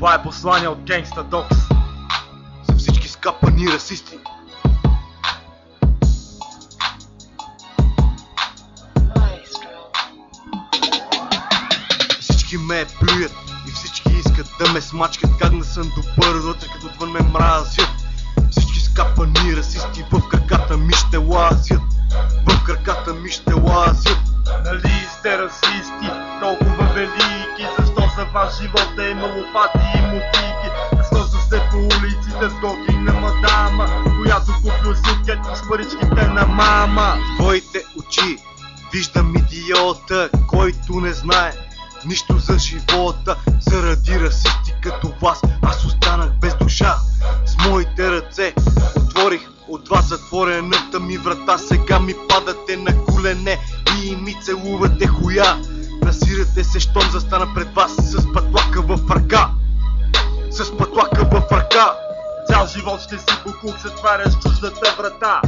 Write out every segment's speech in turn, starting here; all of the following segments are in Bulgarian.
Това е послание от Gangsta Dogs за всички скапани расисти. Всички ме плюят и всички искат да ме смачкат. Как не съм добър вътре, като отвън ме мразят. Всички скапани расисти в краката ми ще лазят. В краката ми ще лазят. Нали сте расисти, толкова велики? Защо за вас живота е лопати и мотики? Защо са се по улиците с гоги на мадама, която купил силкет с паричките на мама? Твоите очи виждам идиота, който не знае нищо за живота. Заради расисти като вас аз останах без душа. С моите ръце отворих от вас затворената ми врата. Сега ми падате на колене и ми целувате хуя. Насирате се, щом застана пред вас с патлака в ръка. С патлака в ръка. Цял живот ще си буклук, затваряш чуждата врата.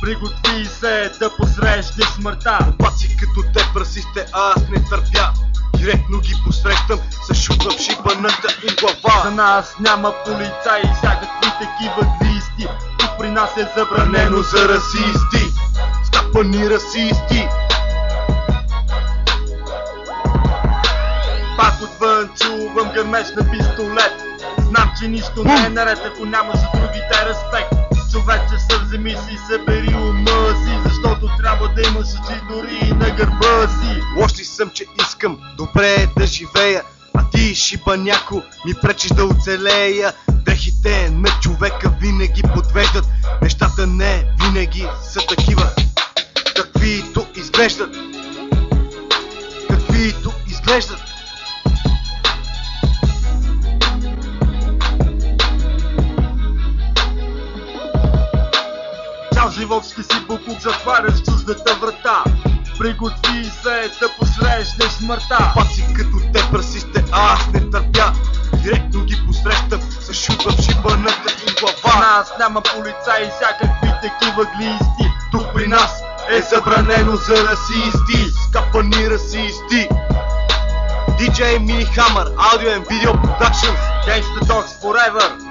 Приготви се да посрещнеш смъртта. Паци като теб расисте аз не търпя. Директно ги посрещам с шут в шибаната им глава. За нас няма полицаи и всякакви такива глисти. Тук при нас е забранено за расисти. Скапани расисти. Пак отвън чувам гърмеж на пистолет. Знам, че нищо не е наред, ако нямаш за другите респект. Човече съвземи си, събери ума си, защото трябва да имаш очи дори и на гърба си. Лош ли съм, че искам добре да живея, а ти, шибаняко, ми пречиш да оцелея. Дрехите на човека винаги подвеждат. Нещата не винаги са такива, каквито изглеждат. Каквито изглеждат. Цял живот ще си буклук, затваряш чуждата врата. Приготви се да посрещнеш смъртта. Паци като теб расисте аз не търпя. Директно ги посрещам с шут в шибаната им глава. Нас няма полицаи и всякакви такива глисти. Тук при нас е забранено за расисти. Скапани расисти. DJ Mini Hammer, Audio and Video Productions. Gangsta Dogs Forever.